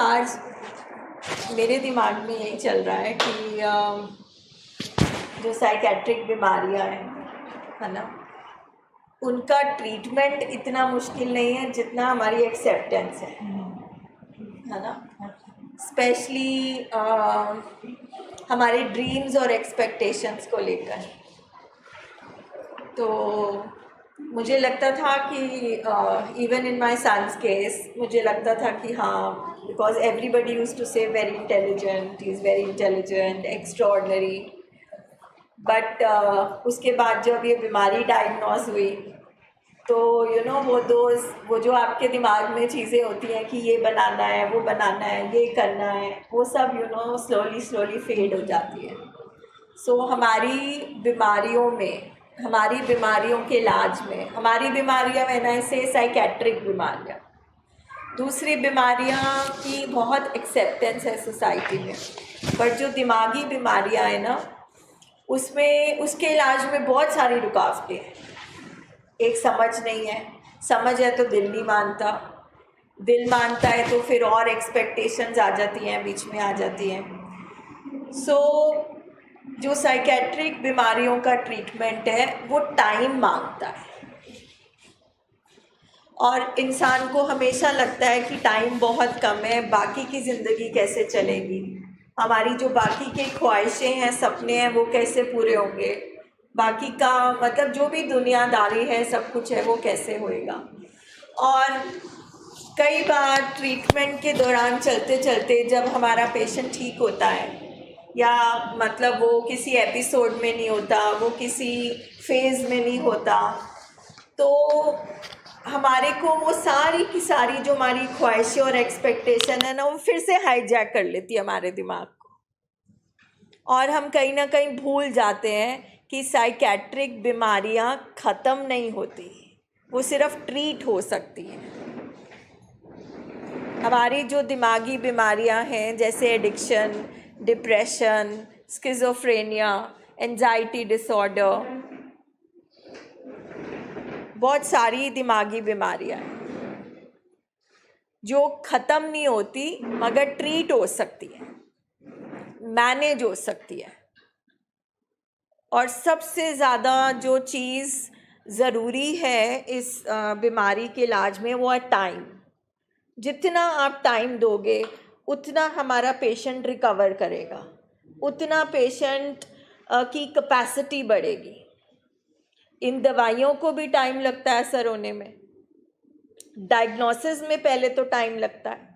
आज मेरे दिमाग में यही चल रहा है कि जो साइकेट्रिक बीमारियां हैं, है ना, उनका ट्रीटमेंट इतना मुश्किल नहीं है जितना हमारी एक्सेप्टेंस है ना। स्पेशली हमारे ड्रीम्स और एक्सपेक्टेशंस को लेकर। तो मुझे लगता था कि even in my sons case मुझे लगता था कि हाँ, because everybody used to say very intelligent, he is very intelligent, extraordinary. But उसके बाद जब ये बीमारी डायग्नोज हुई तो वो जो आपके दिमाग में चीज़ें होती हैं कि ये बनाना है, वो बनाना है, ये करना है, वो सब स्लोली फेड हो जाती है। सो हमारी बीमारियों के इलाज में, हमारी बीमारियां मैंने से साइकेट्रिक बीमारियां, दूसरी बीमारियां की बहुत एक्सेप्टेंस है सोसाइटी में, पर जो दिमागी बीमारियां हैं ना, उसमें उसके इलाज में बहुत सारी रुकावटें हैं। एक समझ नहीं है, समझ है तो दिल नहीं मानता, दिल मानता है तो फिर और एक्सपेक्टेशंस आ जाती हैं, बीच में आ जाती हैं। सो जो साइकेट्रिक बीमारियों का ट्रीटमेंट है वो टाइम मांगता है, और इंसान को हमेशा लगता है कि टाइम बहुत कम है, बाकी की ज़िंदगी कैसे चलेगी, हमारी जो बाकी की ख्वाहिशें हैं, सपने हैं, वो कैसे पूरे होंगे, बाकी का मतलब जो भी दुनियादारी है, सब कुछ है, वो कैसे होएगा। और कई बार ट्रीटमेंट के दौरान चलते चलते जब हमारा पेशेंट ठीक होता है, या मतलब वो किसी एपिसोड में नहीं होता, वो किसी फेज़ में नहीं होता, तो हमारे को वो सारी की सारी जो हमारी ख्वाहिशें और एक्सपेक्टेशन है ना, वो फिर से हाईजैक कर लेती है हमारे दिमाग को, और हम कहीं ना कहीं भूल जाते हैं कि साइकेट्रिक बीमारियां ख़त्म नहीं होती, वो सिर्फ ट्रीट हो सकती हैं। हमारी जो दिमागी बीमारियां हैं, जैसे addiction, depression, schizophrenia, anxiety disorder, बहुत सारी दिमागी बीमारियां हैं जो ख़त्म नहीं होती मगर ट्रीट हो सकती है, मैनेज हो सकती है। और सबसे ज़्यादा जो चीज़ ज़रूरी है इस बीमारी के इलाज में, वो है टाइम। जितना आप टाइम दोगे उतना हमारा पेशेंट रिकवर करेगा, उतना पेशेंट की कैपेसिटी बढ़ेगी। इन दवाइयों को भी टाइम लगता है असर होने में, डायग्नोसिस में पहले तो टाइम लगता है,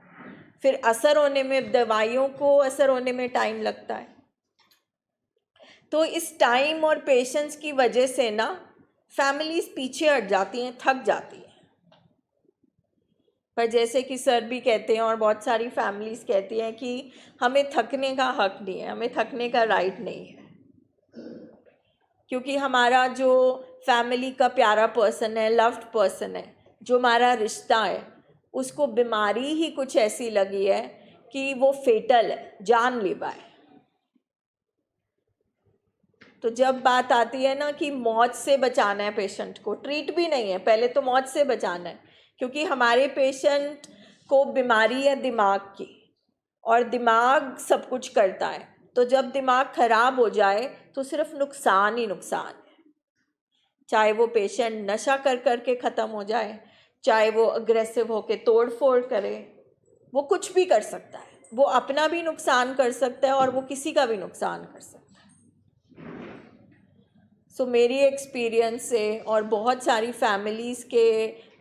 फिर असर होने में, दवाइयों को असर होने में टाइम लगता है। तो इस टाइम और पेशेंस की वजह से ना फैमिलीज पीछे हट जाती हैं, थक जाती हैं। पर जैसे कि सर भी कहते हैं और बहुत सारी फैमिलीज कहती हैं कि हमें थकने का हक नहीं है, हमें थकने का राइट नहीं है, क्योंकि हमारा जो फैमिली का प्यारा पर्सन है, लव्ड पर्सन है, जो हमारा रिश्ता है, उसको बीमारी ही कुछ ऐसी लगी है कि वो फेटल है, जानलेवा है। तो जब बात आती है ना कि मौत से बचाना है पेशेंट को, ट्रीट भी नहीं है, पहले तो मौत से बचाना है, क्योंकि हमारे पेशेंट को बीमारी है दिमाग की, और दिमाग सब कुछ करता है। तो जब दिमाग खराब हो जाए तो सिर्फ नुकसान ही नुकसान है। चाहे वो पेशेंट नशा कर करके ख़त्म हो जाए, चाहे वो अग्रेसिव होके तोड़ फोड़ करे, वो कुछ भी कर सकता है, वो अपना भी नुकसान कर सकता है और वो किसी का भी नुकसान कर सकता है। सो मेरी एक्सपीरियंस से और बहुत सारी फैमिलीज़ के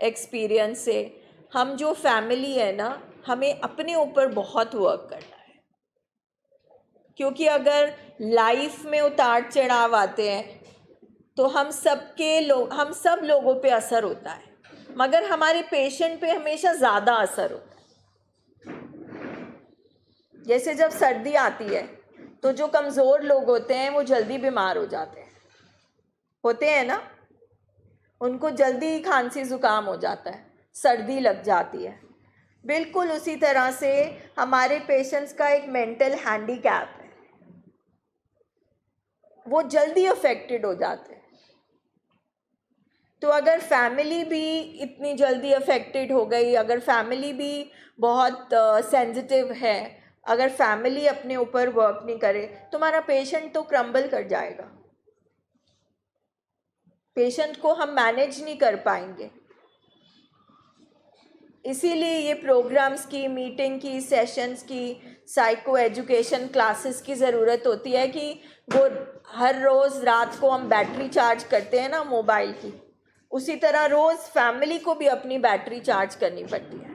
एक्सपीरियंस से, हम जो फैमिली है ना, हमें अपने ऊपर बहुत वर्क करना है, क्योंकि अगर लाइफ में उतार चढ़ाव आते हैं तो हम सब लोगों पे असर होता है, मगर हमारे पेशेंट पे हमेशा ज़्यादा असर होता है। जैसे जब सर्दी आती है तो जो कमज़ोर लोग होते हैं वो जल्दी बीमार होते हैं ना, उनको जल्दी खांसी ज़ुकाम हो जाता है, सर्दी लग जाती है। बिल्कुल उसी तरह से हमारे पेशेंट्स का एक मेंटल हैंडीकैप है, वो जल्दी अफेक्टेड हो जाते हैं। तो अगर फैमिली भी इतनी जल्दी अफेक्टेड हो गई, अगर फैमिली भी बहुत सेंसिटिव है, अगर फैमिली अपने ऊपर वर्क नहीं करे, तुम्हारा पेशेंट तो क्रम्बल कर जाएगा। पेशेंट को हम मैनेज नहीं कर पाएंगे। इसीलिए ये प्रोग्राम्स की, मीटिंग की, सेशंस की, साइको एजुकेशन क्लासेस की ज़रूरत होती है कि वो हर रोज़ रात को हम बैटरी चार्ज करते हैं ना मोबाइल की, उसी तरह रोज़ फैमिली को भी अपनी बैटरी चार्ज करनी पड़ती है।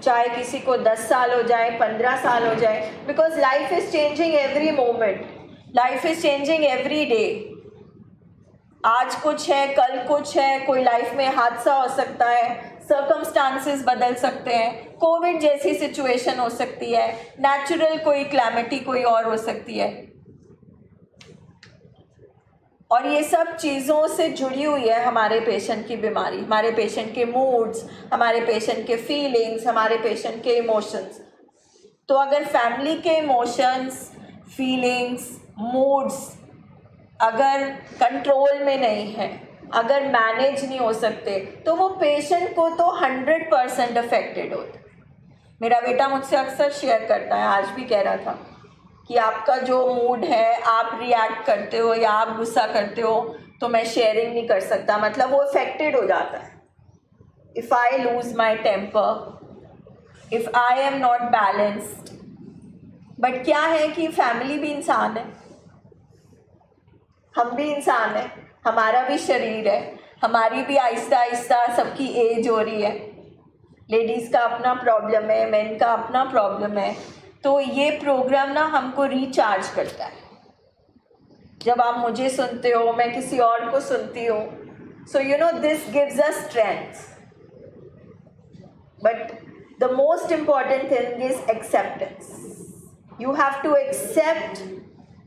चाहे किसी को 10 साल हो जाए, 15 साल हो जाए, because life is changing every moment, life is changing every day. आज कुछ है, कल कुछ है, कोई लाइफ में हादसा हो सकता है, सर्कमस्टांसेस बदल सकते हैं, कोविड जैसी सिचुएशन हो सकती है, नेचुरल कोई क्लैमिटी कोई और हो सकती है, और ये सब चीज़ों से जुड़ी हुई है हमारे पेशेंट की बीमारी, हमारे पेशेंट के मूड्स, हमारे पेशेंट के फीलिंग्स, हमारे पेशेंट के इमोशंस। तो अगर फैमिली के इमोशंस, फीलिंग्स, मूड्स अगर कंट्रोल में नहीं है, अगर मैनेज नहीं हो सकते, तो वो पेशेंट को तो 100% अफेक्टेड होता है। मेरा बेटा मुझसे अक्सर शेयर करता है, आज भी कह रहा था कि आपका जो मूड है, आप रिएक्ट करते हो या आप गुस्सा करते हो तो मैं शेयरिंग नहीं कर सकता, मतलब वो अफेक्टेड हो जाता है। If I lose my temper, if I am not balanced. But क्या है कि फैमिली भी इंसान है, हम भी इंसान हैं, हमारा भी शरीर है, हमारी भी आहिस्ता आहिस्ता सबकी एज हो रही है, लेडीज़ का अपना प्रॉब्लम है, मेन का अपना प्रॉब्लम है। तो ये प्रोग्राम ना हमको रिचार्ज करता है। जब आप मुझे सुनते हो, मैं किसी और को सुनती हूँ, so you know this gives us strength. But the most important thing is acceptance. You have to accept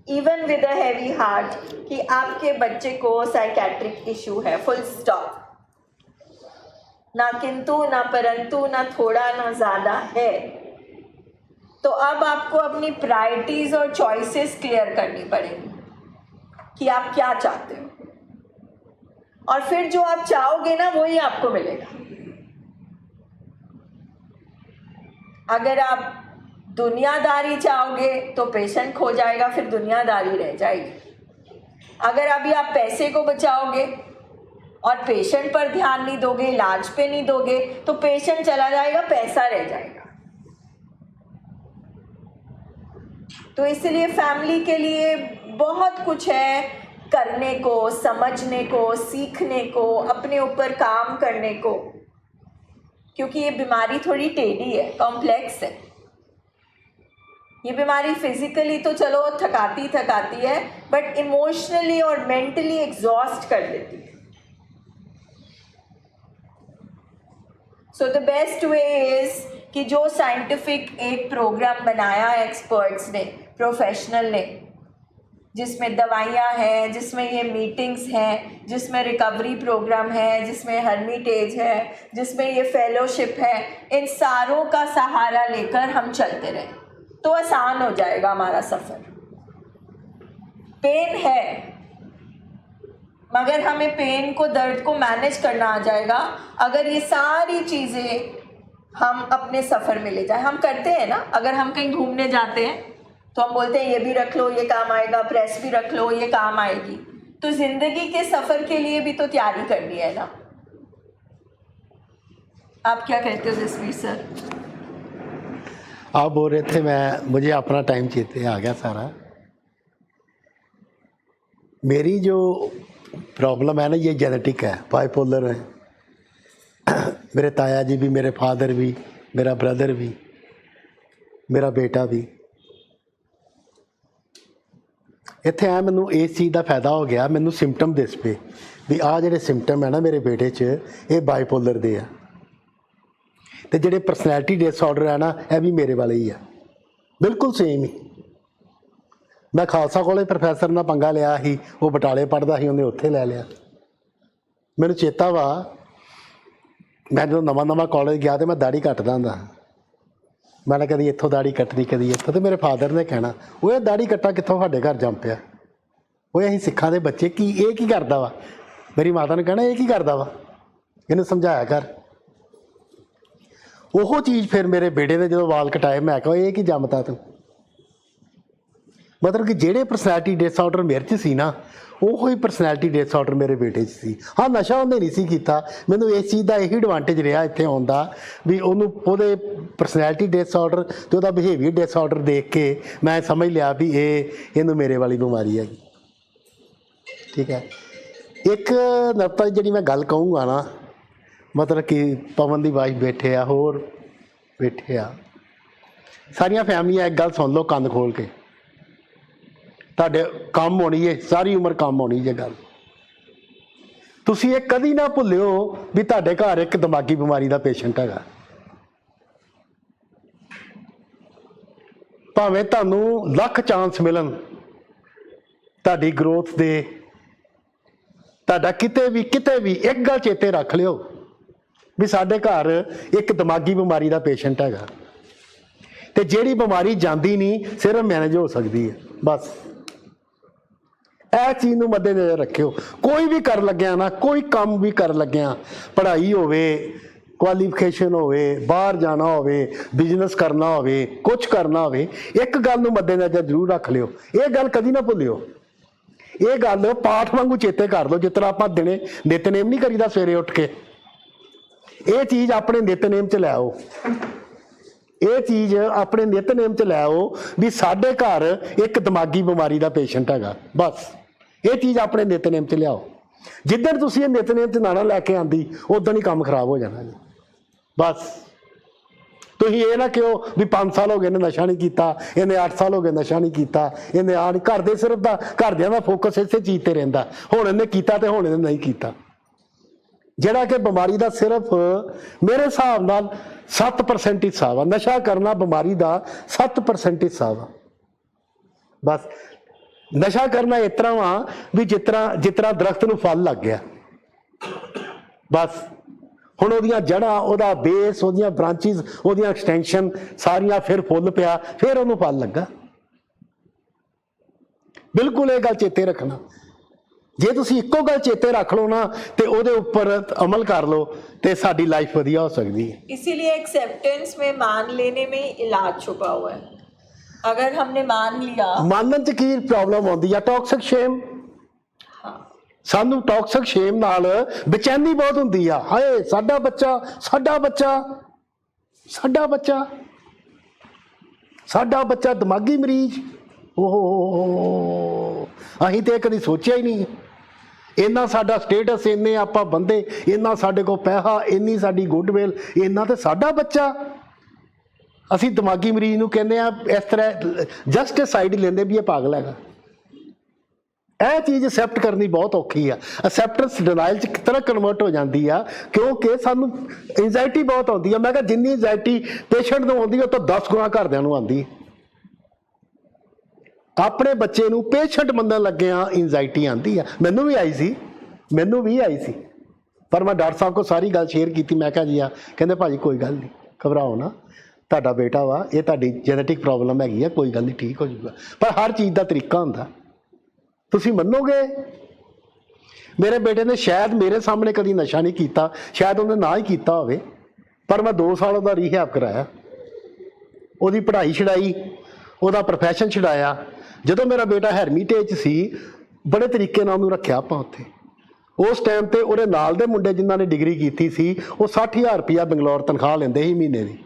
even with a heavy heart कि आपके बच्चे को साइकेट्रिक इशू है, फुल स्टॉप। ना किंतु, ना परंतु, ना थोड़ा, ना ज़्यादा है। तो अब आपको अपनी प्रायोरिटीज़ और चॉइसेस क्लियर करनी पड़ेंगी कि आप क्या चाहते हो, और फिर जो आप चाहोगे ना वही आपको मिलेगा। अगर आप दुनियादारी चाहोगे तो पेशेंट खो जाएगा, फिर दुनियादारी रह जाएगी। अगर अभी आप पैसे को बचाओगे और पेशेंट पर ध्यान नहीं दोगे, इलाज पे नहीं दोगे, तो पेशेंट चला जाएगा, पैसा रह जाएगा। तो इसलिए फैमिली के लिए बहुत कुछ है करने को, समझने को, सीखने को, अपने ऊपर काम करने को, क्योंकि ये बीमारी थोड़ी टेढ़ी है, कॉम्प्लेक्स है। ये बीमारी फिजिकली तो चलो थकाती है, बट इमोशनली और मेंटली एग्जॉस्ट कर देती है। So the best way is कि जो साइंटिफिक एक प्रोग्राम बनाया है एक्सपर्ट्स ने, प्रोफेशनल ने, जिसमें दवाइयाँ हैं, जिसमें ये मीटिंग्स हैं, जिसमें रिकवरी प्रोग्राम है, जिसमें हर्मिटेज है, जिसमें ये फेलोशिप है, इन सारों का सहारा लेकर हम चलते रहें तो आसान हो जाएगा हमारा सफ़र। पेन है, मगर हमें पेन को, दर्द को मैनेज करना आ जाएगा अगर ये सारी चीज़ें हम अपने सफ़र में ले जाएं। हम करते हैं ना, अगर हम कहीं घूमने जाते हैं तो हम बोलते हैं ये भी रख लो, ये काम आएगा, प्रेस भी रख लो, ये काम आएगी। तो ज़िंदगी के सफ़र के लिए भी तो तैयारी करनी है ना। आप क्या कहते हो जसवीर सर? आप बोल रहे थे, मुझे अपना टाइम चेते आ गया सारा। मेरी जो प्रॉब्लम है ना, ये जेनेटिक है, बाइपोलर है। मेरे ताया जी भी, मेरे फादर भी, मेरा ब्रदर भी, मेरा बेटा भी। ਇੱਥੇ ਆ ਮੈਨੂੰ ਇਸ ਚੀਜ਼ ਦਾ ਫਾਇਦਾ ਹੋ ਗਿਆ, ਮੈਨੂੰ ਸਿੰਪਟਮ ਦਿਸ ਪਏ ਵੀ ਆਹ ਜਿਹੜੇ ਸਿੰਪਟਮ ਹੈ ਨਾ ਮੇਰੇ ਬੇਟੇ 'ਚ, ਇਹ ਬਾਈਪੋਲਰ ਦੇ ਆ, ਅਤੇ ਜਿਹੜੇ ਪਰਸਨੈਲਿਟੀ ਡਿਸਆਰਡਰ ਹੈ ਨਾ, ਇਹ ਵੀ ਮੇਰੇ ਵਾਲੇ ਹੀ ਆ, ਬਿਲਕੁਲ ਸੇਮ ਹੀ। ਮੈਂ ਖਾਲਸਾ ਕੋਲੇ ਪ੍ਰੋਫੈਸਰ ਨਾਲ ਪੰਗਾ ਲਿਆ ਸੀ, ਉਹ ਬਟਾਲੇ ਪੜ੍ਹਦਾ ਸੀ, ਉਹਨੇ ਉੱਥੇ ਲੈ ਲਿਆ। ਮੈਨੂੰ ਚੇਤਾ ਵਾ, ਮੈਂ ਜਦੋਂ ਨਵਾਂ ਕਾਲਜ ਗਿਆ ਤਾਂ ਮੈਂ ਦਾੜੀ ਕੱਟਦਾ ਹੁੰਦਾ, ਮੈਂ ਕਦੀ ਇੱਥੋਂ ਦਾੜੀ ਕੱਟਣੀ, ਕਦੀ ਇੱਥੋਂ। ਅਤੇ ਮੇਰੇ ਫਾਦਰ ਨੇ ਕਹਿਣਾ, ਉਹ ਇਹ ਦਾੜੀ ਕੱਟਾ ਕਿੱਥੋਂ ਸਾਡੇ ਘਰ ਜੰਮ ਪਿਆ, ਉਹ ਅਸੀਂ ਸਿੱਖਾਂ ਦੇ ਬੱਚੇ, ਕੀ ਇਹ ਕੀ ਕਰਦਾ ਵਾ। ਮੇਰੀ ਮਾਤਾ ਨੇ ਕਹਿਣਾ ਇਹ ਕੀ ਕਰਦਾ ਵਾ, ਇਹਨੂੰ ਸਮਝਾਇਆ ਕਰ। ਉਹ ਚੀਜ਼ ਫਿਰ ਮੇਰੇ ਬੇਟੇ ਦੇ ਜਦੋਂ ਵਾਲ ਕਟਾਏ ਮੈਂ ਕਿਹਾ ਇਹ ਕੀ ਜੰਮਤਾ ਤੂੰ। ਮਤਲਬ ਕਿ ਜਿਹੜੇ ਪਰਸਨੈਲਿਟੀ ਡਿਸਆਰਡਰ ਮੇਰੇ 'ਚ ਸੀ ਨਾ, ਉਹੋ ਹੀ ਪਰਸਨੈਲਿਟੀ ਡਿਸਆਰਡਰ ਮੇਰੇ ਬੇਟੇ 'ਚ ਸੀ। ਹਾਂ, ਨਸ਼ਾ ਉਹਨੇ ਨਹੀਂ ਸੀ ਕੀਤਾ। ਮੈਨੂੰ ਇਸ ਚੀਜ਼ ਦਾ ਇਹੀ ਐਡਵਾਂਟੇਜ ਰਿਹਾ ਇੱਥੇ ਆਉਣ ਦਾ ਵੀ ਉਹਨੂੰ ਉਹਦੇ ਪਰਸਨੈਲਿਟੀ ਡਿਸਆਰਡਰ ਅਤੇ ਉਹਦਾ ਬਿਹੇਵੀਅਰ ਡਿਸਆਰਡਰ ਦੇਖ ਕੇ ਮੈਂ ਸਮਝ ਲਿਆ ਵੀ ਇਹਨੂੰ ਮੇਰੇ ਵਾਲੀ ਬਿਮਾਰੀ ਹੈਗੀ। ਠੀਕ ਹੈ। ਇੱਕ ਨਕਤਾ ਜਿਹੜੀ ਮੈਂ ਗੱਲ ਕਹੂੰਗਾ ਨਾ, ਮਤਲਬ ਕਿ ਪਵਨ ਦੀ ਵਾਈਫ ਬੈਠੇ ਆ, ਹੋਰ ਬੈਠੇ ਆ, ਸਾਰੀਆਂ ਫੈਮਲੀਆਂ ਇੱਕ ਗੱਲ ਸੁਣ ਲਓ ਕੰਨ ਖੋਲ ਕੇ, ਤੁਹਾਡੇ ਕੰਮ ਹੋਣੀ ਹੈ, ਸਾਰੀ ਉਮਰ ਕੰਮ ਹੋਣੀ ਜੇ ਗੱਲ। ਤੁਸੀਂ ਇਹ ਕਦੀ ਨਾ ਭੁੱਲਿਓ ਵੀ ਤੁਹਾਡੇ ਘਰ ਇੱਕ ਦਿਮਾਗੀ ਬਿਮਾਰੀ ਦਾ ਪੇਸ਼ੈਂਟ ਹੈਗਾ। ਭਾਵੇਂ ਤੁਹਾਨੂੰ ਲੱਖ ਚਾਂਸ ਮਿਲਣ ਤੁਹਾਡੀ ਗਰੋਥ ਦੇ, ਤੁਹਾਡਾ ਕਿਤੇ ਵੀ ਇੱਕ ਗੱਲ ਚੇਤੇ ਰੱਖ ਲਿਓ ਵੀ ਸਾਡੇ ਘਰ ਇੱਕ ਦਿਮਾਗੀ ਬਿਮਾਰੀ ਦਾ ਪੇਸ਼ੈਂਟ ਹੈਗਾ, ਤੇ ਜਿਹੜੀ ਬਿਮਾਰੀ ਜਾਂਦੀ ਨਹੀਂ, ਸਿਰਫ ਮੈਨੇਜ ਹੋ ਸਕਦੀ ਹੈ ਬਸ। ਇਹ ਚੀਜ਼ ਨੂੰ ਮੱਦੇ ਨਜ਼ਰ ਰੱਖਿਓ। ਕੋਈ ਵੀ ਕਰਨ ਲੱਗਿਆ ਨਾ, ਕੋਈ ਕੰਮ ਵੀ ਕਰਨ ਲੱਗਿਆ, ਪੜ੍ਹਾਈ ਹੋਵੇ, ਕੁਆਲੀਫਿਕੇਸ਼ਨ ਹੋਵੇ, ਬਾਹਰ ਜਾਣਾ ਹੋਵੇ, ਬਿਜ਼ਨਸ ਕਰਨਾ ਹੋਵੇ, ਕੁਛ ਕਰਨਾ ਹੋਵੇ, ਇੱਕ ਗੱਲ ਨੂੰ ਮੱਦੇ ਨਜ਼ਰ ਜ਼ਰੂਰ ਰੱਖ ਲਿਓ। ਇਹ ਗੱਲ ਕਦੀ ਨਾ ਭੁੱਲਿਓ। ਇਹ ਗੱਲ ਪਾਠ ਵਾਂਗੂ ਚੇਤੇ ਕਰ ਲਓ। ਜਿਸ ਤਰ੍ਹਾਂ ਆਪਾਂ ਦਿਨੇ ਨਿਤਨੇਮ ਨਹੀਂ ਕਰੀਦਾ ਸਵੇਰੇ ਉੱਠ ਕੇ, ਇਹ ਚੀਜ਼ ਆਪਣੇ ਨਿਤਨੇਮ 'ਚ ਲੈ ਆਓ। ਇਹ ਚੀਜ਼ ਆਪਣੇ ਨਿਤਨੇਮ 'ਚ ਲੈ ਆਓ ਵੀ ਸਾਡੇ ਘਰ ਇੱਕ ਦਿਮਾਗੀ ਬਿਮਾਰੀ ਦਾ ਪੇਸ਼ੈਂਟ ਹੈਗਾ, ਬਸ। ਇਹ ਚੀਜ਼ ਆਪਣੇ ਨਿਤਨੇਮ 'ਚ ਲਿਆਓ। ਜਿੱਦਣ ਤੁਸੀਂ ਇਹ ਨਿਤਨੇਮ 'ਚ ਨਾ ਲੈ ਕੇ ਆਂਦੀ, ਉਦੋਂ ਹੀ ਕੰਮ ਖਰਾਬ ਹੋ ਜਾਣਾ ਜੀ, ਬਸ। ਤੁਸੀਂ ਇਹ ਨਾ ਕਿਹੋ ਵੀ 5 ਸਾਲ ਹੋ ਗਏ ਨੇ ਨਸ਼ਾ ਨਹੀਂ ਕੀਤਾ, ਇਹਨੇ 8 ਸਾਲ ਹੋ ਗਏ ਨਸ਼ਾ ਨਹੀਂ ਕੀਤਾ, ਇਹਨੇ ਆ ਨਹੀਂ। ਘਰ ਦੇ ਸਿਰਫ ਦਾ ਘਰਦਿਆਂ ਦਾ ਫੋਕਸ ਇਸੇ ਚੀਜ਼ ਤੇ ਰਹਿੰਦਾ, ਹੁਣ ਇਹਨੇ ਕੀਤਾ ਤੇ ਹੁਣ ਇਹਨੇ ਨਹੀਂ ਕੀਤਾ। ਜਿਹੜਾ ਕਿ ਬਿਮਾਰੀ ਦਾ ਸਿਰਫ ਮੇਰੇ ਹਿਸਾਬ ਨਾਲ 7% ਹਿੱਸਾ ਵਾ। ਨਸ਼ਾ ਕਰਨਾ ਬਿਮਾਰੀ ਦਾ 7% ਹਿੱਸਾ ਵਾ, ਬਸ। ਨਸ਼ਾ ਕਰਨਾ ਇਸ ਤਰ੍ਹਾਂ ਵਾ ਵੀ ਜਿਸ ਤਰ੍ਹਾਂ ਦਰਖਤ ਨੂੰ ਫਲ ਲੱਗ ਗਿਆ, ਬਸ। ਹੁਣ ਉਹਦੀਆਂ ਜੜ੍ਹਾਂ, ਉਹਦਾ ਬੇਸ, ਉਹਦੀਆਂ ਬ੍ਰਾਂਚਿਸ, ਉਹਦੀਆਂ ਐਕਸਟੈਂਸ਼ਨ ਸਾਰੀਆਂ, ਫਿਰ ਫੁੱਲ ਪਿਆ, ਫਿਰ ਉਹਨੂੰ ਫਲ ਲੱਗਾ। ਬਿਲਕੁਲ ਇਹ ਗੱਲ ਚੇਤੇ ਰੱਖਣਾ। ਜੇ ਤੁਸੀਂ ਇੱਕੋ ਗੱਲ ਚੇਤੇ ਰੱਖ ਲਓ ਨਾ ਤੇ ਉਹਦੇ ਉੱਪਰ ਅਮਲ ਕਰ ਲਓ ਤੇ ਸਾਡੀ ਲਾਈਫ ਵਧੀਆ ਹੋ ਸਕਦੀ ਹੈ। इसीलिए एक्सेप्टेंस में मान लेने में इलाज छुपा हुआ है। अगर हमने मान लिया, ਮੰਨਣ 'ਚ ਕੀ ਪ੍ਰੋਬਲਮ ਆਉਂਦੀ ਆ? Toxic shame. ਸਾਨੂੰ ਟੌਕਸਿਕ ਸ਼ੇਮ ਨਾਲ ਬੇਚੈਨੀ ਬਹੁਤ ਹੁੰਦੀ ਆ। ਹਾਏ ਸਾਡਾ ਬੱਚਾ, ਸਾਡਾ ਬੱਚਾ, ਸਾਡਾ ਬੱਚਾ, ਸਾਡਾ ਬੱਚਾ ਦਿਮਾਗੀ ਮਰੀਜ਼। ਓਹ, ਅਸੀਂ ਤੇ ਕਦੀ ਸੋਚਿਆ ਹੀ ਨਹੀਂ। ਇੰਨਾ ਸਾਡਾ ਸਟੇਟਸ, ਇੰਨੇ ਆਪਾਂ ਬੰਦੇ, ਇੰਨਾ ਸਾਡੇ ਕੋਲ ਪੈਸਾ, ਇੰਨੀ ਸਾਡੀ ਗੁੱਡਵਿਲ, ਇੰਨਾ ਤੇ ਸਾਡਾ ਬੱਚਾ। ਅਸੀਂ ਦਿਮਾਗੀ ਮਰੀਜ਼ ਨੂੰ ਕਹਿੰਦੇ ਆ ਇਸ ਤਰ੍ਹਾਂ ਜਸਟ ਸਾਈਡ ਲੈਂਦੇ ਵੀ ਇਹ ਪਾਗਲ ਹੈਗਾ। ਇਹ ਚੀਜ਼ ਅਸੈਪਟ ਕਰਨੀ ਬਹੁਤ ਔਖੀ ਆ। ਅਸੈਪਟੈਂਸ ਡਿਨਾਈਲ 'ਚ ਕਿਸ ਤਰ੍ਹਾਂ ਕਨਵਰਟ ਹੋ ਜਾਂਦੀ ਆ, ਕਿਉਂਕਿ ਸਾਨੂੰ ਇੰਜ਼ਾਇਟੀ ਬਹੁਤ ਆਉਂਦੀ ਆ। ਮੈਂ ਕਿਹਾ ਜਿੰਨੀ ਇੰਜ਼ਾਇਟੀ ਪੇਸ਼ੈਂਟ ਨੂੰ ਆਉਂਦੀ, ਉਹ ਤਾਂ 10 ਗੁਣਾ ਘਰਦਿਆਂ ਨੂੰ ਆਉਂਦੀ। ਆਪਣੇ ਬੱਚੇ ਨੂੰ ਪੇਸ਼ੈਂਟ ਮੰਨਣ ਲੱਗਿਆ ਇੰਜ਼ਾਇਟੀ ਆਉਂਦੀ ਆ। ਮੈਨੂੰ ਵੀ ਆਈ ਸੀ, ਮੈਨੂੰ ਵੀ ਆਈ ਸੀ, ਪਰ ਮੈਂ ਡਾਕਟਰ ਸਾਹਿਬ ਕੋਲ ਸਾਰੀ ਗੱਲ ਸ਼ੇਅਰ ਕੀਤੀ। ਮੈਂ ਕਿਹਾ ਜੀ ਆ, ਕਹਿੰਦੇ ਭਾਜੀ ਕੋਈ ਗੱਲ ਨਹੀਂ, ਘਬਰਾਓ ਨਾ, ਤੁਹਾਡਾ ਬੇਟਾ ਵਾ, ਇਹ ਤੁਹਾਡੀ ਜੈਨੇਟਿਕ ਪ੍ਰੋਬਲਮ ਹੈਗੀ ਆ, ਕੋਈ ਗੱਲ ਨਹੀਂ, ਠੀਕ ਹੋ ਜਾਊਗਾ। ਪਰ ਹਰ ਚੀਜ਼ ਦਾ ਤਰੀਕਾ ਹੁੰਦਾ। ਤੁਸੀਂ ਮੰਨੋਗੇ, ਮੇਰੇ ਬੇਟੇ ਨੇ ਸ਼ਾਇਦ ਮੇਰੇ ਸਾਹਮਣੇ ਕਦੀ ਨਸ਼ਾ ਨਹੀਂ ਕੀਤਾ, ਸ਼ਾਇਦ ਉਹਨੇ ਨਾ ਹੀ ਕੀਤਾ ਹੋਵੇ, ਪਰ ਮੈਂ 2 ਸਾਲ ਉਹਦਾ ਰੀਹੈਬ ਕਰਾਇਆ, ਉਹਦੀ ਪੜ੍ਹਾਈ ਛਡਾਈ, ਉਹਦਾ ਪ੍ਰੋਫੈਸ਼ਨ ਛਡਾਇਆ। ਜਦੋਂ ਮੇਰਾ ਬੇਟਾ ਹੈਰਮੀਟੇਜ ਸੀ, ਬੜੇ ਤਰੀਕੇ ਨਾਲ ਉਹਨੂੰ ਰੱਖਿਆ ਆਪਾਂ ਉੱਥੇ। ਉਸ ਟਾਈਮ 'ਤੇ ਉਹਦੇ ਨਾਲ ਦੇ ਮੁੰਡੇ ਜਿਨ੍ਹਾਂ ਨੇ ਡਿਗਰੀ ਕੀਤੀ ਸੀ, ਉਹ 60,000 ਰੁਪਈਆ ਬੰਗਲੌਰ ਤਨਖਾਹ ਲੈਂਦੇ ਸੀ ਮਹੀਨੇ ਦੀ,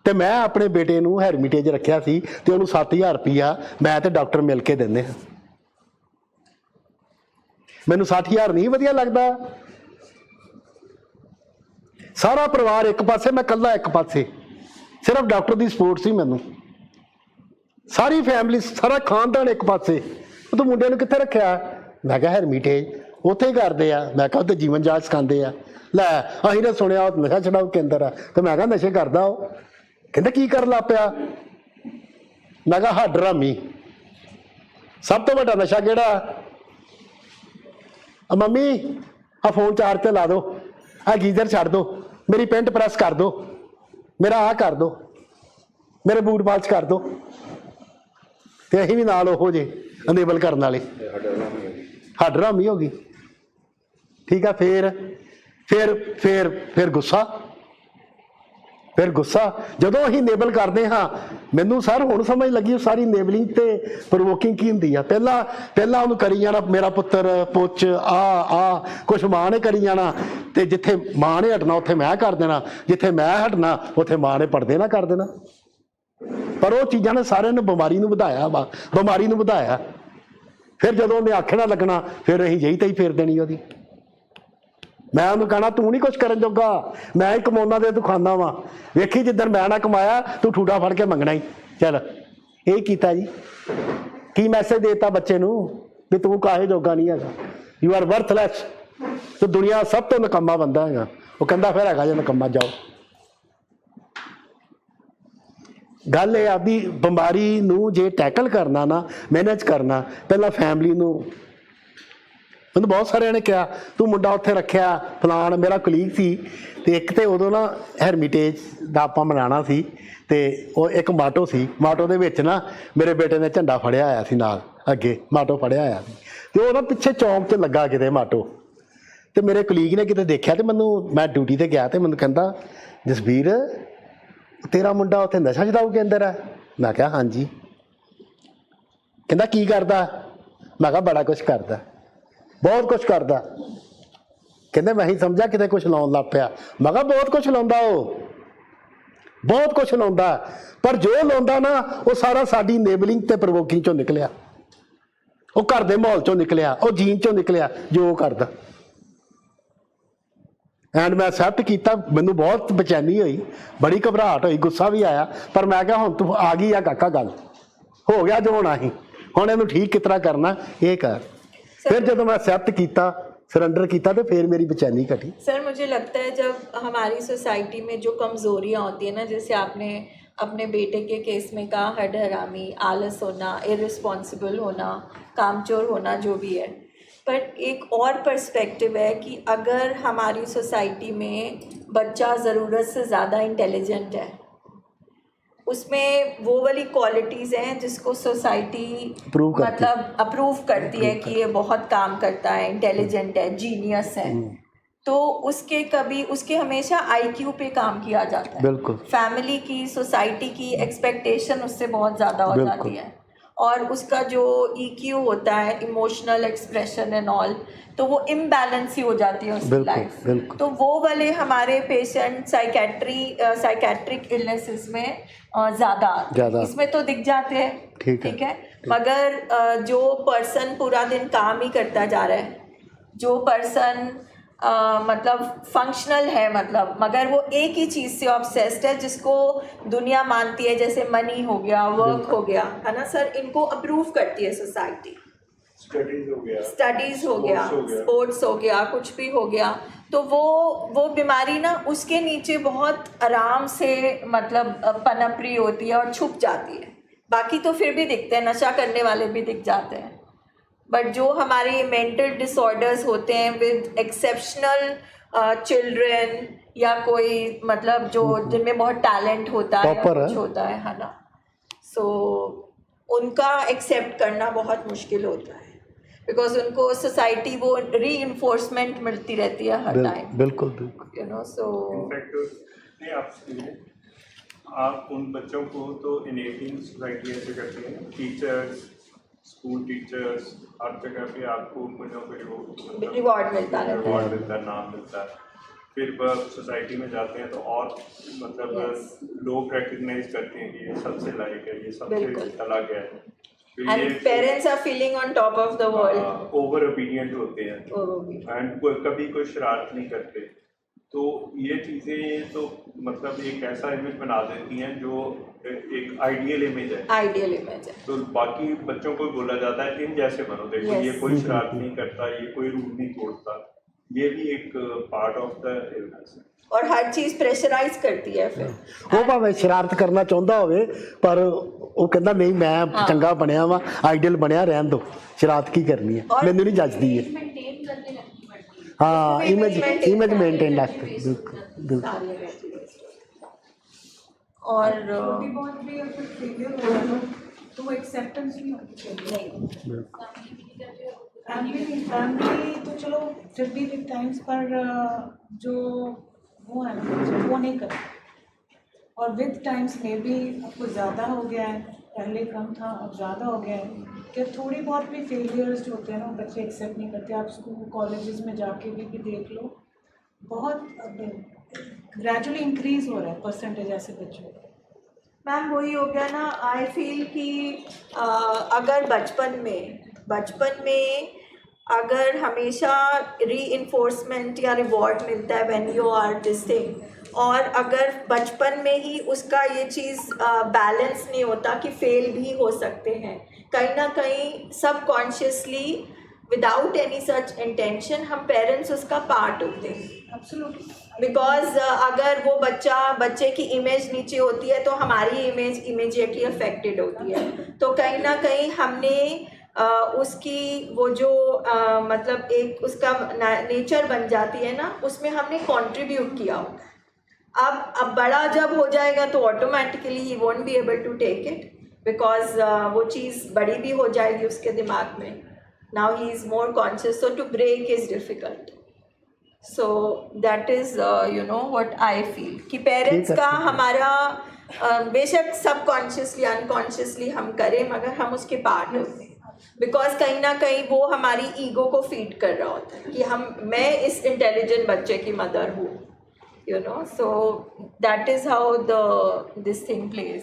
ਅਤੇ ਮੈਂ ਆਪਣੇ ਬੇਟੇ ਨੂੰ ਹੈਰਮੀਟੇਜ ਰੱਖਿਆ ਸੀ ਅਤੇ ਉਹਨੂੰ 7,000 ਰੁਪਈਆ ਮੈਂ ਅਤੇ ਡਾਕਟਰ ਮਿਲ ਕੇ ਦਿੰਦੇ ਹਾਂ। ਮੈਨੂੰ 60,000 ਨਹੀਂ ਵਧੀਆ ਲੱਗਦਾ। ਸਾਰਾ ਪਰਿਵਾਰ ਇੱਕ ਪਾਸੇ, ਮੈਂ ਇਕੱਲਾ ਇੱਕ ਪਾਸੇ, ਸਿਰਫ ਡਾਕਟਰ ਦੀ ਸਪੋਰਟ ਸੀ ਮੈਨੂੰ। ਸਾਰੀ ਫੈਮਿਲੀ, ਸਾਰਾ ਖਾਨਦਾਨ ਇੱਕ ਪਾਸੇ। ਉਹ ਤੂੰ ਮੁੰਡੇ ਨੂੰ ਕਿੱਥੇ ਰੱਖਿਆ? ਮੈਂ ਕਿਹਾ ਹੈਰਮੀਟੇਜ, ਉੱਥੇ ਹੀ ਕਰਦੇ ਆ। ਮੈਂ ਕਿਹਾ ਉੱਥੇ ਜੀਵਨ ਜਾਂਚ ਸਿਖਾਉਂਦੇ ਆ। ਲੈ ਅਸੀਂ ਨੇ ਸੁਣਿਆ ਉਹ ਨਸ਼ਾ ਛਡਾਊ ਕੇਂਦਰ ਆ, ਤੇ ਮੈਂ ਕਿਹਾ ਨਸ਼ੇ ਕਰਦਾ ਉਹ। ਕਹਿੰਦੇ ਕੀ ਕਰਨ ਲੱਗ ਪਿਆ? ਮੈਂ ਕਿਹਾ ਹੱਡ ਹਰਾਮੀ। ਸਭ ਤੋਂ ਵੱਡਾ ਨਸ਼ਾ ਕਿਹੜਾ? ਮੰਮੀ ਆ ਫੋਨ ਚਾਰਜ ਤੇ ਲਾ ਦਿਓ, ਆ ਗੀਜ਼ਰ ਛੱਡ ਦਿਓ, ਮੇਰੀ ਪੈਂਟ ਪ੍ਰੈਸ ਕਰ ਦਿਓ, ਮੇਰਾ ਆਹ ਕਰ ਦਿਓ, ਮੇਰੇ ਬੂਟ ਪਾਲਚ ਕਰ ਦਿਓ। ਤੇ ਅਸੀਂ ਵੀ ਨਾਲ ਉਹੋ ਜਿਹੇ ਅਨੇਬਲ ਕਰਨ ਵਾਲੇ। ਹੱਡ ਹਰਾਮੀ ਹੋ ਗਈ। ठीक है। फिर गुस्सा ਜਦੋਂ ਅਸੀਂ ਨੇਬਲ ਕਰਦੇ ਹਾਂ। ਮੈਨੂੰ ਸਰ ਹੁਣ ਸਮਝ ਲੱਗੀ ਉਹ ਸਾਰੀ ਨੇਬਲਿੰਗ ਤੇ ਪ੍ਰੋਵੋਕਿੰਗ ਕੀ ਹੁੰਦੀ ਆ। ਪਹਿਲਾਂ ਉਹਨੂੰ ਕਰੀ ਜਾਣਾ ਮੇਰਾ ਪੁੱਤਰ ਪੁੱਛ ਆ ਕੁਛ ਮਾਂ ਨੇ ਕਰੀ ਜਾਣਾ, ਤੇ ਜਿੱਥੇ ਮਾਂ ਨੇ ਹਟਣਾ ਉੱਥੇ ਮੈਂ ਕਰ ਦੇਣਾ, ਜਿੱਥੇ ਮੈਂ ਹਟਣਾ ਉੱਥੇ ਮਾਂ ਨੇ ਪਰਦੇ ਨਾ ਕਰ ਦੇਣਾ। ਪਰ ਉਹ ਚੀਜ਼ਾਂ ਨੇ ਸਾਰਿਆਂ ਨੂੰ ਬਿਮਾਰੀ ਨੂੰ ਵਧਾਇਆ। ਫਿਰ ਜਦੋਂ ਉਹਨੇ ਆਖੇ ਨਾ ਲੱਗਣਾ ਫਿਰ ਅਸੀਂ ਜਹੀ ਤਈ ਫੇਰ ਦੇਣੀ ਉਹਦੀ। ਮੈਂ ਉਹਨੂੰ ਕਹਿਣਾ ਤੂੰ ਨਹੀਂ ਕੁਛ ਕਰਨ ਜੋਗਾ, ਮੈਂ ਹੀ ਕਮਾਉਣਾ ਤੇ ਤੂੰ ਖਾਂਦਾ ਵਾ, ਵੇਖੀ ਜਿੱਦਣ ਮੈਂ ਨਾ ਕਮਾਇਆ ਤੂੰ ਠੂਠਾ ਫੜ ਕੇ ਮੰਗਣਾ ਹੀ। ਚੱਲ ਇਹ ਕੀਤਾ ਜੀ, ਕੀ ਮੈਸੇਜ ਦੇਤਾ ਬੱਚੇ ਨੂੰ ਵੀ ਤੂੰ ਕਾਹੇ ਜੋਗਾ ਨਹੀਂ ਹੈਗਾ, ਯੂ ਆਰ ਵਰਥਲੈਸ, ਤੂੰ ਦੁਨੀਆ ਸਭ ਤੋਂ ਨਿਕੰਮਾ ਬੰਦਾ ਹੈਗਾ। ਉਹ ਕਹਿੰਦਾ ਫਿਰ ਹੈਗਾ ਜੇ ਨਿਕੰਮਾ, ਜਾਓ। ਗੱਲ ਇਹ ਆ ਵੀ ਬਿਮਾਰੀ ਨੂੰ ਜੇ ਟੈਕਲ ਕਰਨਾ ਨਾ, ਮੈਨੇਜ ਕਰਨਾ, ਪਹਿਲਾਂ ਫੈਮਲੀ ਨੂੰ। ਮੈਨੂੰ ਬਹੁਤ ਸਾਰਿਆਂ ਨੇ ਕਿਹਾ ਤੂੰ ਮੁੰਡਾ ਉੱਥੇ ਰੱਖਿਆ ਫਲਾਣ, ਮੇਰਾ ਕੁਲੀਗ ਸੀ, ਤੇ ਇੱਕ ਤੇ ਉਦੋਂ ਨਾ ਹੈਰਮਿਟੇਜ ਦਾ ਆਪਾਂ ਮਨਾਉਣਾ ਸੀ, ਤੇ ਉਹ ਇੱਕ ਮਾਟੋ ਸੀ, ਮਾਟੋ ਦੇ ਵਿੱਚ ਨਾ ਮੇਰੇ ਬੇਟੇ ਨੇ ਝੰਡਾ ਫੜਿਆ ਹੋਇਆ ਸੀ, ਨਾਲ ਅੱਗੇ ਮਾਟੋ ਫੜਿਆ ਹੋਇਆ ਸੀ, ਤੇ ਉਹ ਨਾ ਪਿੱਛੇ ਚੌਂਕ 'ਚ ਲੱਗਾ ਕਿਤੇ ਮਾਟੋ। ਤੇ ਮੇਰੇ ਕੁਲੀਗ ਨੇ ਕਿਤੇ ਦੇਖਿਆ, ਤੇ ਮੈਂ ਡਿਊਟੀ ਤੇ ਗਿਆ, ਤੇ ਮੈਨੂੰ ਕਹਿੰਦਾ ਜਸਬੀਰ ਤੇਰਾ ਮੁੰਡਾ ਉੱਥੇ ਨਸ਼ਾ ਛਡਾਊ ਕੇਂਦਰ ਹੈ? ਮੈਂ ਕਿਹਾ ਹਾਂਜੀ। ਕਹਿੰਦਾ ਕੀ ਕਰਦਾ? ਮੈਂ ਕਿਹਾ ਬੜਾ ਕੁਛ ਕਰਦਾ, ਬਹੁਤ ਕੁਛ ਕਰਦਾ। ਕਹਿੰਦੇ ਮੈਂ ਹੀ ਸਮਝਿਆ ਕਿਤੇ ਕੁਛ ਲਾਉਣ ਲੱਗ ਪਿਆ। ਮੈਂ ਕਿਹਾ ਬਹੁਤ ਕੁਛ ਲਾਉਂਦਾ, ਉਹ ਬਹੁਤ ਕੁਛ ਲਾਉਂਦਾ, ਪਰ ਜੋ ਲਾਉਂਦਾ ਨਾ ਉਹ ਸਾਰਾ ਸਾਡੀ ਨੇਬਲਿੰਗ ਤੇ ਪ੍ਰਵੋਕਿੰਗ ਚੋਂ ਨਿਕਲਿਆ, ਉਹ ਘਰ ਦੇ ਮਾਹੌਲ ਚੋਂ ਨਿਕਲਿਆ, ਉਹ ਜੀਨ ਚੋਂ ਨਿਕਲਿਆ ਜੋ ਉਹ ਕਰਦਾ। ਐਂਡ ਮੈਂ ਐਕਸੈਪਟ ਕੀਤਾ। ਮੈਨੂੰ ਬਹੁਤ ਬੇਚੈਨੀ ਹੋਈ, ਬੜੀ ਘਬਰਾਹਟ ਹੋਈ, ਗੁੱਸਾ ਵੀ ਆਇਆ, ਪਰ ਮੈਂ ਕਿਹਾ ਹੁਣ ਤੂੰ ਆ ਗਈ ਆ ਕਾਕਾ, ਗੱਲ ਹੋ ਗਿਆ ਜੋ ਹੋਣਾ ਸੀ, ਹੁਣ ਇਹਨੂੰ ਠੀਕ ਕਿਸ ਤਰ੍ਹਾਂ ਕਰਨਾ ਇਹ ਕਰ। फिर जब मैं एक्सेप्ट किया, सरेंडर किया, तो फिर मेरी बेचैनी घटी। सर मुझे लगता है जब हमारी सोसाइटी में जो कमज़ोरियाँ होती हैं ना, जैसे आपने अपने बेटे के केस में कहा, हड हरामी, आलस होना, इररिस्पॉन्सिबल होना, कामचोर होना, जो भी है, पर एक और पर्सपेक्टिव है कि अगर हमारी सोसाइटी में बच्चा ज़रूरत से ज़्यादा इंटेलिजेंट है, उसमें वो वाली क्वालिटीज़ हैं जिसको सोसाइटी मतलब अप्रूव करती है कि ये बहुत काम करता है, इंटेलिजेंट है, जीनियस है, तो उसके हमेशा आईक्यू पे काम किया जाता है। बिल्कुल। फैमिली की, सोसाइटी की एक्सपेक्टेशन उससे बहुत ज़्यादा हो जाती है, और उसका जो ईक्यू होता है, इमोशनल एक्सप्रेशन एंड ऑल, तो वो इम्बैलेंस ही हो जाती है उसकी लाइफ। तो वो वाले हमारे पेशेंट साइकेट्रिक इलनेसेस में ज़्यादा, इसमें तो दिख जाते हैं, ठीक है, मगर जो पर्सन पूरा दिन काम ही करता जा रहा है, जो पर्सन मतलब फंक्शनल है, मतलब मगर वो एक ही चीज़ से ऑब्सेस्ड है जिसको दुनिया मानती है, जैसे मनी हो गया, वर्क हो गया, है ना सर, इनको अप्रूव करती है सोसाइटी। स्टडीज़ हो गया, स्पोर्ट्स हो गया, कुछ भी हो गया, तो वो बीमारी ना उसके नीचे बहुत आराम से मतलब पनप रही होती है और छुप जाती है। बाकी तो फिर भी दिखते हैं, नशा करने वाले भी दिख जाते हैं, बट जो हमारे मेंटल डिसऑर्डर्स होते हैं विद एक्सेप्शनल चिल्ड्रन, या कोई मतलब जो जिनमें बहुत टैलेंट होता है, कुछ होता है ना, सो उनका एक्सेप्ट करना बहुत मुश्किल होता है, बिकॉज उनको सोसाइटी वो री इन्फोर्समेंट मिलती रहती है हर टाइम। बिल्कुल यू नो, सो आप उन बच्चों को तो इनेबलिंग सोसाइटी ऐसे करती है, टीचर्स, स्कूल टीचर्स, हर जगह पे आपको कोई ना कोई रिवॉर्ड मिलता है, नाम मिलता है। फिर वह सोसाइटी में जाते हैं तो और मतलब लोग रिकग्नाइज करते हैं कि ये सबसे लायक है, ये सबसे अलग है, and parents are feeling on top of the world, over opinion होते हैं, एंड कभी कोई शरारत नहीं करते। तो ये चीज़ें तो मतलब एक ऐसा इमेज बना देती हैं जो एक आइडियल इमेज है, तो बाकी बच्चों को बोला जाता है इन जैसे बनो, देखो ये कोई शरारत नहीं करता, ये कोई रूल नहीं तोड़ता, ये भी एक पार्ट ऑफ द इलनेस है। और हर चीज़ प्रेशराइज करती है। फिर ਉਹ ਭਾਵੇਂ ਸ਼ਰਾਰਤ ਕਰਨਾ ਚਾਹੁੰਦਾ ਹੋਵੇ, ਪਰ ਉਹ ਕਹਿੰਦਾ ਨਹੀਂ ਮੈਂ ਚੰਗਾ ਬਣਿਆ ਵਾ, ਆਈਡੀਅਲ ਬਣਿਆ, ਰਹਿਣ ਦੋ, ਸ਼ਰਾਰਤ ਕੀ ਕਰਨੀ ਹੈ, ਮੈਨੂੰ ਨਹੀਂ ਜੱਜਦੀ ਹੈ। हाँ, इमेज मेंटेन रखते हैं, बिल्कुल। और तो वो एक्सेप्टेंस नहीं होती। फैमिली तो चलो फिर भी विद टाइम्स, पर जो वो है ना वो नहीं करते, और विद टाइम्स में भी अब कुछ ज़्यादा हो गया है, पहले कम था अब ज़्यादा हो गया है कि थोड़ी बहुत भी फेलियर्स जो होते हैं ना बच्चे एक्सेप्ट नहीं करते। आप स्कूल कॉलेजेस में जाके भी देख लो, बहुत ग्रेजुअली इंक्रीज हो रहा है परसेंटेज ऐसे बच्चों का। मैम वही हो गया ना, आई फील कि अगर बचपन में अगर हमेशा री इन्फोर्समेंट या रिवॉर्ड मिलता है when you are this thing, और अगर बचपन में ही उसका ये चीज़ बैलेंस नहीं होता कि फेल भी हो सकते हैं, कहीं ना कहीं subconsciously without any such intention हम पेरेंट्स उसका पार्ट होते हैं। एब्सोल्युटली, बिकॉज अगर वो बच्चे की इमेज नीचे होती है तो हमारी इमेज इमीडिएटली अफेक्टेड होती है। तो कहीं ना कहीं हमने उसकी वो जो मतलब एक उसका नेचर बन जाती है ना, उसमें हमने कंट्रीब्यूट किया होता है। अब बड़ा जब हो जाएगा तो automatically he won't be able to take it, because वो चीज़ बड़ी भी हो जाएगी उसके दिमाग में। Now he is more conscious, so to break is difficult. So that is you know what I feel कि पेरेंट्स का हमारा बेशक सबकॉन्शियसली अनकॉन्शियसली हम करें, मगर हम उसके पार्ट होते हैं। बिकॉज कहीं ना कहीं वो हमारी ईगो को फीड कर रहा होता है कि मैं इस इंटेलिजेंट बच्चे की मदर हूँ, you know. So that is how this thing pledge.